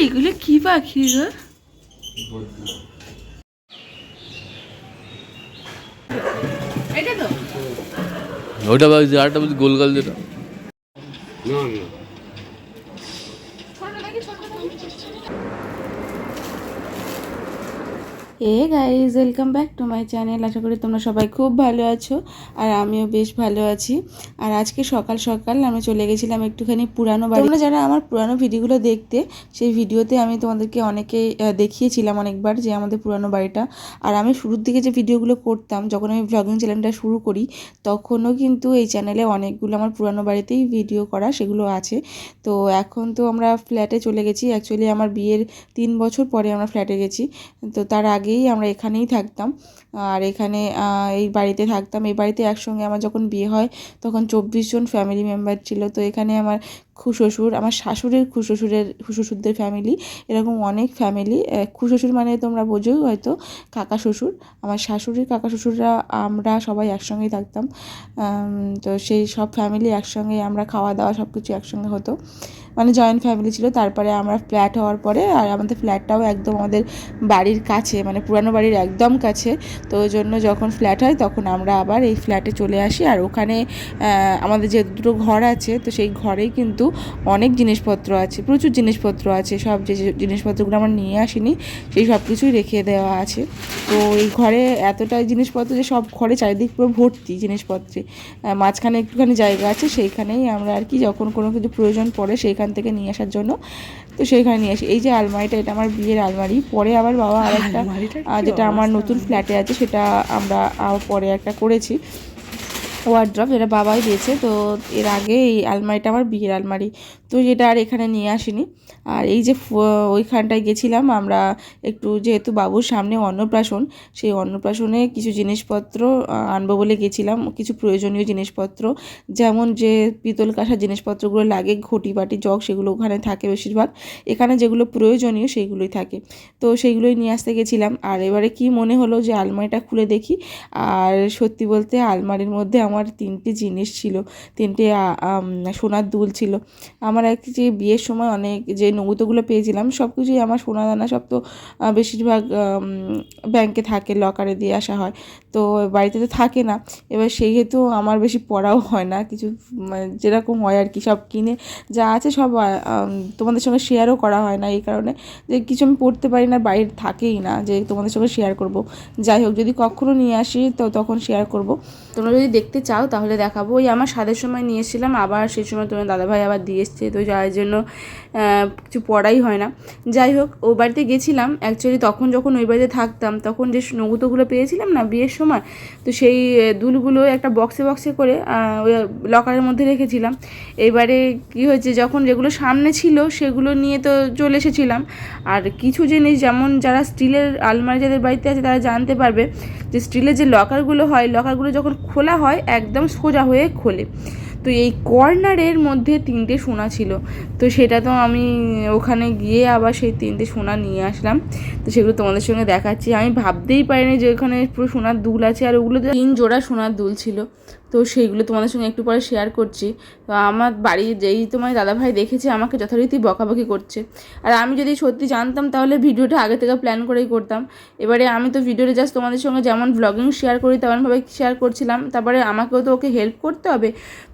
এগুলো কি পাখি গো? এটা তো ওটা বাজছে, আরেকটা বলছি গোল গাল যেটা। না না ছোট দেখি, ছোট দেখি। Hey guys, welcome back to my channel. আশা করি তোমরা সবাই খুব ভালো আছো, আর আমিও বেশ ভালো আছি। আর আজকে সকাল সকাল আমি চলে গেছিলাম একটুখানি পুরানো বাড়ি। তোমরা যারা আমার পুরানো ভিডিওগুলো দেখতে, সেই ভিডিওতে আমি তোমাদেরকে অনেকে দেখিয়েছিলাম অনেকবার যে আমাদের পুরানো বাড়িটা। আর আমি শুরুর দিকে যে ভিডিওগুলো করতাম, যখন আমি ভ্লগিং চ্যানেলটা শুরু করি, তখনও কিন্তু এই চ্যানেলে অনেকগুলো আমার পুরানো বাড়িতেই ভিডিও করা সেগুলো আছে। তো এখন তো আমরা ফ্ল্যাটে চলে গেছি। অ্যাকচুয়ালি আমার বিয়ের 3 বছর পরে আমরা ফ্ল্যাটে গেছি। তো তার আগেই আমরা এখানেই থাকতাম, আর এখানে এই বাড়িতে থাকতাম। এই বাড়িতে একসঙ্গে আমার যখন বিয়ে হয় তখন 24 জন ফ্যামিলি মেম্বার ছিল। তো এখানে আমার খুশ্বশুর, আমার শাশুড়ির খুশ্বশুরদের ফ্যামিলি, এরকম অনেক ফ্যামিলি। খুশ্বশুর মানে তোমরা বোঝোই হয়তো, কাকা শ্বশুর। আমার শাশুড়ির কাকা শ্বশুররা, আমরা সবাই একসঙ্গেই থাকতাম। তো সেই সব ফ্যামিলি একসঙ্গে, আমরা খাওয়া দাওয়া সব কিছু একসঙ্গে হতো, মানে জয়েন্ট ফ্যামিলি ছিল। তারপরে আমরা ফ্ল্যাট হওয়ার পরে, আর আমাদের ফ্ল্যাটটাও একদম আমাদের বাড়ির কাছে, মানে পুরানো বাড়ির একদম কাছে। তো ওই জন্য যখন ফ্ল্যাট হয় তখন আমরা আবার এই ফ্ল্যাটে চলে আসি। আর ওখানে আমাদের যে দুটো ঘর আছে, তো সেই ঘরেই কিন্তু অনেক জিনিসপত্র আছে, প্রচুর জিনিসপত্র আছে। সব যে জিনিসপত্রগুলো আমরা নিয়ে আসিনি, সেই সব কিছুই রেখে দেওয়া আছে। তো এই ঘরে এতটাই জিনিসপত্র যে সব ঘরে চারিদিক পুরো ভর্তি জিনিসপত্রে। মাঝখানে একটুখানি জায়গা আছে, সেইখানেই আমরা আর কি যখন কোনো কিছু প্রয়োজন পড়ে সেইখান থেকে নিয়ে আসার জন্য, তো সেইখানে নিয়ে আসি। এই যে আলমারিটা, এটা আমার বিয়ের আলমারি। পরে আবার বাবা আরেকটা, যেটা আমার নতুন ফ্ল্যাটে আছে, সেটা আমরা পরে একটা করেছি ওয়ার্ড্রপ, যেটা বাবাই দিয়েছে। তো এর আগে এই আলমারিটা আমার বিয়ের আলমারি, তো যেটা আর এখানে নিয়ে আসিনি। আর এই যে ওইখানটায় গেছিলাম আমরা একটু, যেহেতু বাবুর সামনে অন্নপ্রাশন, সেই অন্নপ্রাশনে কিছু জিনিসপত্র আনবো বলে গেছিলাম। কিছু প্রয়োজনীয় জিনিসপত্র, যেমন যে পিতল কাঁসার জিনিসপত্রগুলো লাগে, ঘটি বাটি জগ, সেগুলো ওখানে থাকে বেশিরভাগ। এখানে যেগুলো প্রয়োজনীয় সেইগুলোই থাকে, তো সেইগুলোই নিয়ে আসতে গেছিলাম। আর এবারে কি মনে হলো যে আলমারিটা খুলে দেখি, আর সত্যি বলতে আলমারির মধ্যে আমার 3টে জিনিস ছিল, 3টে সোনার দুল ছিল। আমার এক যে বিয়ের সময় অনেক যে নৌতোগুলো পেয়েছিলাম, সব কিছুই আমার সোনা দানা, সব তো বেশিরভাগ ব্যাংকে থাকে, লকারে দিয়ে আসা হয়, তো বাড়িতে তো থাকে না। এবার সেই হেতু আমার বেশি পড়াও হয় না কিছু, মানে যেরকম হয় আর কি, সব কিনে যা আছে সব তোমাদের সঙ্গে শেয়ারও করা হয় না, এই কারণে যে কিছু আমি পড়তে পারি না, বাড়ির থাকেই না যে তোমাদের সঙ্গে শেয়ার করব। যাই হোক, যদি কখনও নিয়ে আসি তো তখন শেয়ার করব। তোমরা যদি দেখতে চাও তাহলে দেখাবো। ওই আমার স্বাদের সময় নিয়ে এসেছিলাম, আবার সেই সময় তোমার দাদাভাই আবার দিয়ে এসছে, তো যার জন্য কিছু পড়াই হয় না। যাই হোক, ও বাড়িতে গেছিলাম অ্যাকচুয়ালি, তখন যখন ওই বাড়িতে থাকতাম তখন যে নৌতোগুলো পেয়েছিলাম না বিয়ের সময়, তো সেই দুলগুলো একটা বক্সে বক্সে করে ওই লকারের মধ্যে রেখেছিলাম। এবারে কি হয়েছে, যখন যেগুলো সামনে ছিল সেগুলো নিয়ে তো চলে এসেছিলাম। আর কিছু জিনিস, যেমন যারা স্টিলের আলমারি যাদের বাড়িতে আছে তারা জানতে পারবে, যে স্টিলের যে লকারগুলো হয়, লকারগুলো যখন খোলা হয় একদম সোজা হয়ে খোলে। তো এই কর্নারের মধ্যে 3টে সোনা ছিল, তো সেটা তো আমি ওখানে গিয়ে আবার সেই 3টে সোনা নিয়ে আসলাম। তো সেগুলো তোমাদের সঙ্গে দেখাচ্ছি। আমি ভাবতেই পারিনি যে ওখানে পুরো সোনার দুল আছে, আর ওগুলো 3 জোড়া সোনার দুল ছিল। তো সেইগুলো তোমাদের সঙ্গে একটু পরে শেয়ার করছি। তো আমার বাড়ি যেই তোমার দাদাভাই দেখেছে, আমাকে যথারীতি বকাবকি করছে। আর আমি যদি সত্যি জানতাম তাহলে ভিডিওটা আগে থেকে প্ল্যান করেই করতাম। এবারে আমি তো ভিডিওটা জাস্ট তোমাদের সঙ্গে যেমন ব্লগিং শেয়ার করি তেমনভাবে শেয়ার করছিলাম, তারপরে আমাকেও তো ওকে হেল্প করতে হবে,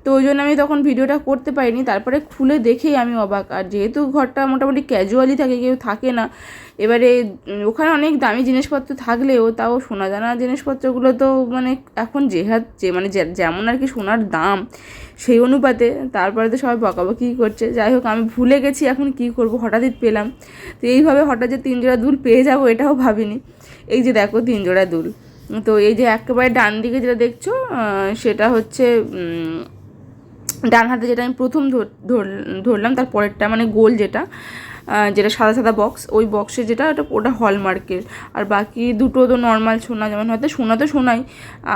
তো ওই জন্য আমি তখন ভিডিওটা করতে পারিনি। তারপরে খুলে দেখেই আমি অবাক। আর যেহেতু ঘরটা মোটামুটি ক্যাজুয়ালি থাকে, কেউ থাকে না, এবারে ওখানে অনেক দামি জিনিসপত্র থাকলেও তাও সোনা দানা জিনিসপত্রগুলো তো মানে এখন মানে যেমন আর কি সোনার দাম, সেই অনুপাতে তারপরে তো সবাই বকাবকি করছে। যাই হোক, আমি ভুলে গেছি এখন কি করব, হঠাৎই পেলাম। তো এইভাবে হঠাৎ যে 3 জোড়া দুল পেয়ে যাবো এটাও ভাবিনি। এই যে দেখো 3 জোড়া দুল, তো এই যে একেবারে ডান দিকে যেটা দেখছো, সেটা হচ্ছে ডান হাতে যেটা আমি প্রথম ধরলাম, তার পরেরটা মানে গোল যেটা, যেটা সাদা সাদা বক্স, ওই বক্সে যেটা ওটা হলমার্কের। আর বাকি দুটো তো নর্মাল সোনা, যেমন হয়তো সোনা তো সোনাই।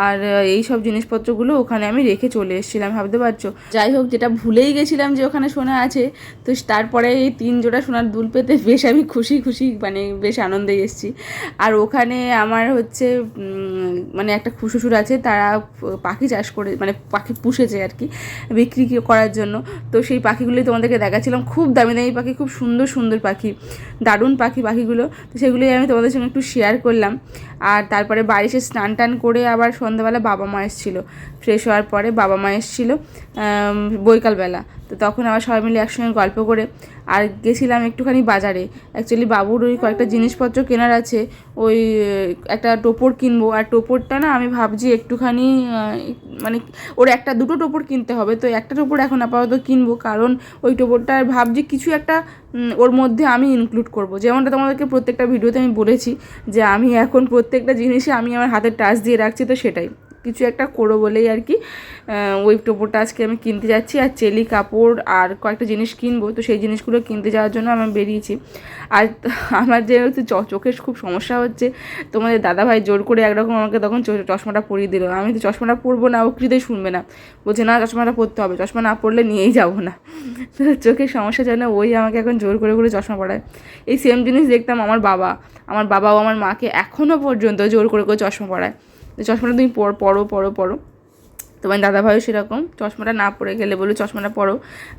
আর এই সব জিনিসপত্রগুলো ওখানে আমি রেখে চলে এসেছিলাম, ভাবতে পারছো। যাই হোক, যেটা ভুলেই গেছিলাম যে ওখানে সোনা আছে, তো তারপরে এই 3 জোড়া সোনার দুল পেতে বেশ আমি খুশি, মানে বেশ আনন্দে এসেছি। আর ওখানে আমার হচ্ছে মানে একটা শ্বশুর আছে, তারা পাখি চাষ করে, মানে পাখি পুষেছে আর কি, বিক্রি করার জন্য। তো সেই পাখিগুলোই তোমাদেরকে দেখাচ্ছিলাম, খুব দামি দামি পাখি, খুব সুন্দর সুন্দর পাখি, দারুণ পাখি পাখিগুলো। তো সেগুলোই আমি তোমাদের সঙ্গে একটু শেয়ার করলাম। আর তারপরে বাড়ি এসে স্নান টান করে আবার সন্ধ্যাবেলা বাবা মা এসেছিলো, ফ্রেশ হওয়ার পরে বাবা মা এসেছিলো বৈকালবেলা। তো তখন আবার সবাই মিলে একসঙ্গে গল্প করে আর গেছিলাম একটুখানি বাজারে। অ্যাকচুয়ালি বাবুর ওই কয়েকটা জিনিসপত্র কেনার আছে, ওই একটা টোপর কিনবো। আর টোপরটা না আমি ভাবছি একটুখানি মানে ওর একটা দুটো টোপর কিনতে হবে, তো একটা টোপর এখন আপাতত কিনবো, কারণ ওই টোপরটা ভাবছি কিছু একটা ওর মধ্যে আমি ইনক্লুড করব। যেমনটা তোমাদেরকে প্রত্যেকটা ভিডিওতে আমি বলেছি যে আমি এখন প্রত্যেকটা জিনিসে আমি আমার হাতে টাচ দিয়ে রাখছি, তো সেটাই কিছু একটা করো বলেই আর কি ওই টোপরটা আজকে আমি কিনতে যাচ্ছি। আর চেলি কাপড় আর কয়েকটা জিনিস কিনবো, তো সেই জিনিসগুলো কিনতে যাওয়ার জন্য আমি বেরিয়েছি। আর আমার যেহেতু চোখের খুব সমস্যা হচ্ছে, তোমাদের দাদাভাই জোর করে একরকম আমাকে তখন চশমাটা পরিয়ে দিল। আমি তো চশমাটা পরবো না, ও কিছুতেই শুনবে না, বলছে না চশমাটা পরতে হবে, চশমা না পরলে নিয়েই যাবো না। তো চোখের সমস্যার জন্য ওই আমাকে এখন জোর করে করে চশমা পরায়। এই সেম জিনিস দেখতাম আমার বাবাও আমার মাকে এখনও পর্যন্ত জোর করে করে চশমা পরায়, তো চশমাটা তুমি পরো। তোমার দাদাভাইও সেরকম, চশমাটা না পরে গেলে বলো চশমাটা পরো।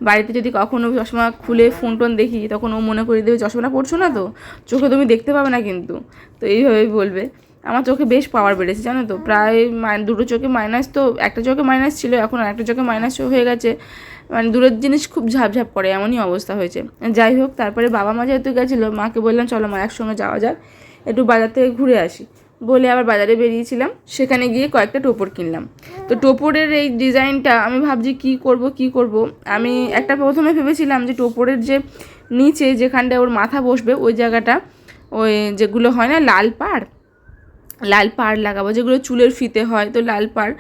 বাড়িতে যদি কখনও চশমা খুলে ফোন টোন দেখি, তখন ও মনে করে দেবে চশমাটা পরছো না তো, চোখে তুমি দেখতে পাবে না কিন্তু। তো এইভাবেই বলবে। আমার চোখে বেশ পাওয়ার বেড়েছে জানো তো, প্রায় দুটো চোখে মাইনাস, তো একটা চোখে মাইনাস ছিল, এখন আরেকটা চোখে মাইনাস হয়ে গেছে। মানে দূরের জিনিস খুব ঝাপঝাপ করে, এমনই অবস্থা হয়েছে। যাই হোক, তারপরে বাবা মা যেহেতু গেছিলো, মাকে বললাম চলো মা একসঙ্গে যাওয়া যাক, একটু বাজার থেকে ঘুরে আসি বলে আবার বাজারে বেরিয়েছিলাম। সেখানে গিয়ে কয়েকটা টোপর কিনলাম। তো টোপরের এই ডিজাইনটা আমি ভাবছি কি করব। আমি একটা প্রথমে ভেবেছিলাম যে টোপরের যে নিচে যেখানটায় ওর মাথা বসবে ওই জায়গাটা, ওই যেগুলো হয় না লাল পাড় লাগাবো, যেগুলো চুলের ফিতে হয়, তো লাল পাড়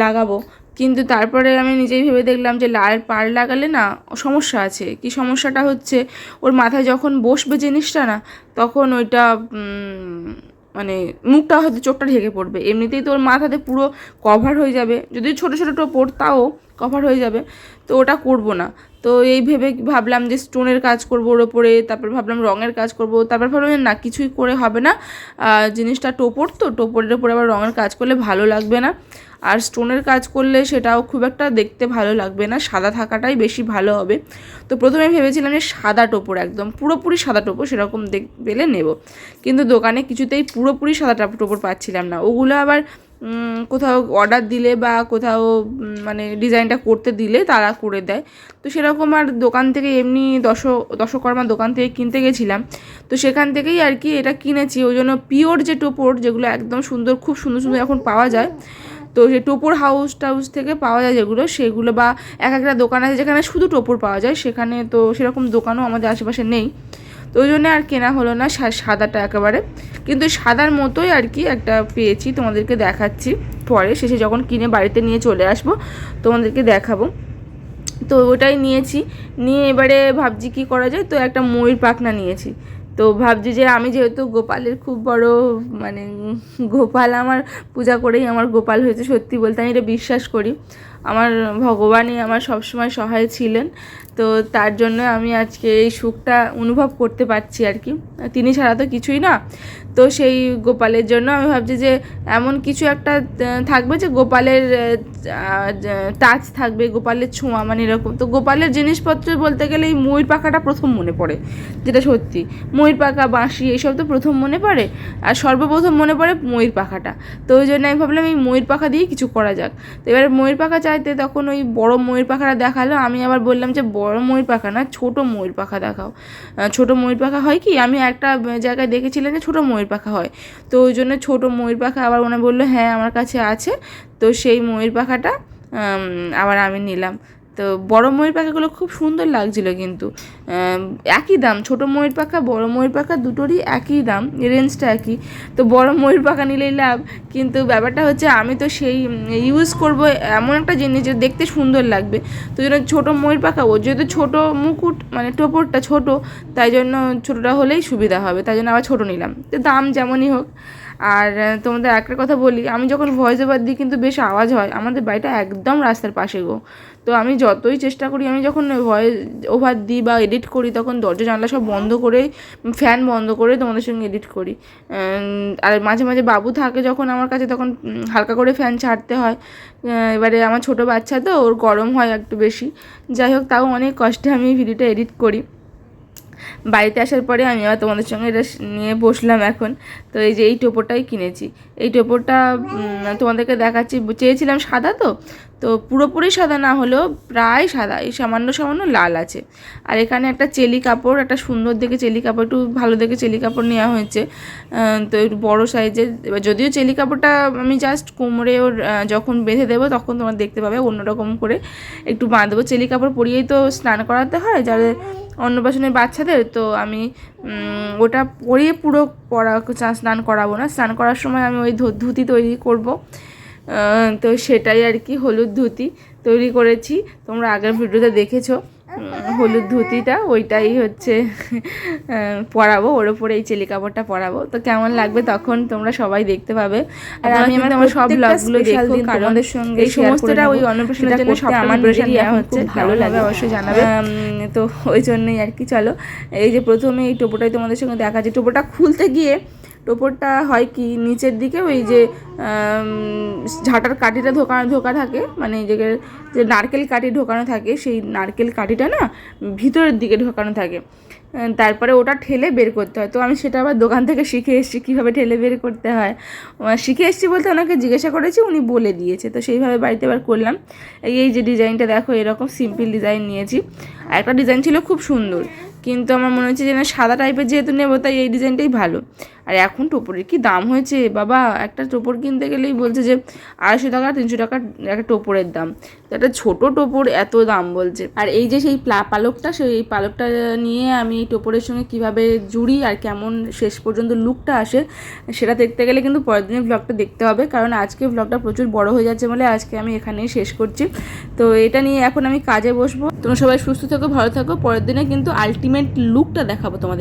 লাগাবো। কিন্তু তারপরে আমি নিজেই ভেবে দেখলাম যে লাল পাড় লাগালে না সমস্যা আছে। কি সমস্যাটা হচ্ছে, ওর মাথায় যখন বসবে জিনিসটা না, তখন ওইটা মানে মুখটা হয়তো চোখটা ঢেকে পড়বে। এমনিতেই তো ওর মাথাতে পুরো কভার হয়ে যাবে, যদি ছোটো ছোটো টোপর তাও কভার হয়ে যাবে, তো ওটা করব না। তো এই ভেবে ভাবলাম যে স্টোনের কাজ করব ওর ওপরে, তারপর ভাবলাম রঙের কাজ করব, তারপর ভাবলাম না কিছুই করে হবে না, জিনিসটা টোপর, তো টোপরের উপরে আবার রঙের কাজ করলে ভালো লাগবে না, আর স্টোনের কাজ করলে সেটাও খুব একটা দেখতে ভালো লাগবে না, সাদা থাকাটাই বেশি ভালো হবে। তো প্রথমে ভেবেছিলাম যে সাদা টোপর, একদম পুরোপুরি সাদা টোপর সেরকম পেলে নেব, কিন্তু দোকানে কিছুতেই পুরোপুরি সাদা টোপর পাচ্ছিলাম না। ওগুলো আবার কোথাও অর্ডার দিলে বা কোথাও মানে ডিজাইনটা করতে দিলে তারা করে দেয়, তো সেরকম আর দোকান থেকে এমনি দশকর্মা দোকান থেকে কিনতে গেছিলাম, তো সেখান থেকেই আর কি এটা কিনেছি। ওই জন্য পিওর যে টোপর, যেগুলো একদম সুন্দর, খুব সুন্দর সুন্দর এখন পাওয়া যায়, তো সেই টোপর হাউস থেকে পাওয়া যায় যেগুলো, সেগুলো বা একটা দোকান আছে যেখানে শুধু টোপর পাওয়া যায়, সেখানে তো সেরকম দোকানও আমাদের আশেপাশে নেই, তো ওই জন্য আর কেনা হলো না সাদাটা একেবারে। কিন্তু সাদার মতোই আর কি একটা পেয়েছি, তোমাদেরকে দেখাচ্ছি পরে, শেষে যখন কিনে বাড়িতে নিয়ে চলে আসবো তোমাদেরকে দেখাবো। তো ওটাই নিয়েছি, নিয়ে এবারে ভাবছি কী করা যায়, তো একটা ময়ূর পাখনা নিয়েছি। তো ভাবছি যে আমি যেহেতু গোপালের খুব বড় মানে গোপাল আমার পূজা করেই আমার গোপাল হয়েছে, সত্যি বলতে আমি এটা বিশ্বাস করি, আমার ভগবানই আমার সবসময় সহায় ছিলেন, তো তার জন্য আমি আজকে এই সুখটা অনুভব করতে পারছি আর কি, তিনি ছাড়া তো কিছুই না। তো সেই গোপালের জন্য আমি ভাবছি যে এমন কিছু একটা থাকবে যে গোপালের টাচ থাকবে, গোপালের ছোঁয়া, মানে এরকম। তো গোপালের জিনিসপত্র বলতে গেলে এই ময়ূর পাখাটা প্রথম মনে পড়ে, যেটা সত্যি, ময়ূর পাখা বাঁশি এইসব তো প্রথম মনে পড়ে, আর সর্বপ্রথম মনে পড়ে ময়ূর পাখাটা। তো ওই জন্য আমি ভাবলাম এই ময়ূর পাখা দিয়েই কিছু করা যাক। তো এবার ময়ূর পাখা চাইতে তখন ওই বড় ময়ূর পাখাটা দেখালো, আমি আবার বললাম যে বড় ময়ূর পাখা না, ছোট ময়ূর পাখা দেখাও। ছোট ময়ূর পাখা হয় কি, আমি একটা জায়গায় দেখেছিলাম যে ছোট ময়ূর পাখা হয়, তো ওই জন্য ছোট ময়ূর পাখা আবার ওনা বললো হ্যাঁ আমার কাছে আছে, তো সেই ময়ূর পাখাটা আবার আমি নিলাম। তো বড় ময়ূর পাখাগুলো খুব সুন্দর লাগছিল, কিন্তু একই দাম, ছোট ময়ূর পাখা বড় ময়ূর পাখা দুটোরই একই দাম, রেঞ্জটা একই, তো বড় ময়ূর পাখা নিলেই লাভ। কিন্তু ব্যাপারটা হচ্ছে আমি তো সেই ইউজ করব এমন একটা জিনিস যে দেখতে সুন্দর লাগবে, তো জন্য ছোটো ময়ূর পাখা, ওর যেহেতু ছোটো মুকুট মানে টোপরটা ছোট, তাই জন্য ছোটোটা হলেই সুবিধা হবে, তাই জন্য আবার ছোটো নিলাম, তো দাম যেমনই হোক। আর তোমাদের একটা কথা বলি, আমি যখন ভয়েস ওভার দিই কিন্তু বেশ আওয়াজ হয়, আমাদের বাড়িটা একদম রাস্তার পাশে গো, তো আমি যতই চেষ্টা করি, আমি যখন ভয়েস ওভার দিই বা এডিট করি, তখন দরজা জানলা সব বন্ধ করে, ফ্যান বন্ধ করে তোমাদের সঙ্গে এডিট করি। আর মাঝে মাঝে বাবু থাকে যখন আমার কাছে, তখন হালকা করে ফ্যান ছাড়তে হয়। এবারে আমার ছোটো বাচ্চা তো, ওর গরম হয় একটু বেশি, যাই হোক তাও অনেক কষ্টে আমি ভিডিওটা এডিট করি। বাড়িতে আসার পরে আমি আবার তোমাদের সঙ্গে এটা নিয়ে বসলাম এখন। তো এই যে এই টোপরটাই কিনেছি। এই টোপরটা তোমাদেরকে দেখাচ্ছি, চেয়েছিলাম সাদা, তো পুরোপুরি সাদা না হলেও প্রায় সাদা, এই সামান্য সামান্য লাল আছে। আর এখানে একটা চেলি কাপড়, একটা সুন্দর দেখে চেলি কাপড়, একটু ভালো দেখে চেলি কাপড় নেওয়া হয়েছে, তো একটু বড়ো সাইজের। এবার যদিও চেলি কাপড়টা আমি জাস্ট কোমরে ওর যখন বেঁধে দেবো তখন তোমরা দেখতে পাবে, অন্যরকম করে একটু বাঁধবো। চেলি কাপড় পরিয়েই তো স্নান করাতে হয় যাদের অন্নপ্রাশনের বাচ্চাদের, তো আমি ওটা পরিয়ে পুরো স্নান করাবো না। স্নান করার সময় আমি ওই ধুতি তৈরি করব, তো সেটাই আর কি, হলুদ ধুতি তৈরি করেছি। তোমরা আগের ভিডিওতে দেখেছো হলুদ ধুতিটা, ওইটাই হচ্ছে পরাবো, ওর উপরে এই চেলি কাপড়টা পরাবো। তো কেমন লাগবে তখন তোমরা সবাই দেখতে পাবে। আর আমি আমার সব ব্লগগুলো দেখো, কারণ আমাদের সঙ্গে এই সমস্তটা ওই অন্নপ্রাশনের জন্য সব আমার নেওয়া হচ্ছে, ভালো লাগে অবশ্যই জানাবে। তো ওই জন্যই আর কি। চলো, এই যে প্রথমে এই টোপোটাই তোমাদের সঙ্গে দেখাচ্ছি। টোপোটা খুলতে গিয়ে টোপরটা হয় কি নিচের দিকে ওই যে ঝাঁটার কাঠিটা ঢোকা থাকে, মানে যে নারকেল কাঠি ঢোকানো থাকে, সেই নারকেল কাঠিটা না ভিতরের দিকে ঢোকানো থাকে, তারপরে ওটা ঠেলে বের করতে হয়। তো আমি সেটা আবার দোকান থেকে শিখে এসেছি কীভাবে ঠেলে বের করতে হয়। শিখে এসেছি বলতে ওনাকে জিজ্ঞাসা করেছি, উনি বলে দিয়েছে, তো সেইভাবে বাড়িতে এবার করলাম। এই যে ডিজাইনটা দেখো, এরকম সিম্পল ডিজাইন নিয়েছি। আর একটা ডিজাইন ছিল খুব সুন্দর, কিন্তু আমার মনে হচ্ছে যে না, সাদা টাইপের যেহেতু নেবো তাই এই ডিজাইনটাই ভালো। আর এখন টোপরের কি দাম হয়েছে বাবা, একটা টোপর কিনতে গেলেই বলছে যে 250 টাকা 300 টাকা একটা টোপরের দাম। তো একটা ছোটো টোপর এত দাম বলছে। আর এই যে সেই পালকটা, সেই পালকটা নিয়ে আমি এই টোপরের সঙ্গে কিভাবে জুড়ি আর কেমন শেষ পর্যন্ত লুকটা আসে সেটা দেখতে গেলে কিন্তু পরের দিনের ব্লগটা দেখতে হবে, কারণ আজকে ব্লগটা প্রচুর বড় হয়ে যাচ্ছে বলে আজকে আমি এখানেই শেষ করছি। তো এটা নিয়ে এখন আমি কাজে বসবো। তোমরা সবাই সুস্থ থাকো, ভালো থাকো। পরের দিনে কিন্তু আলটিমেট লুকটা দেখাবো তোমাদের।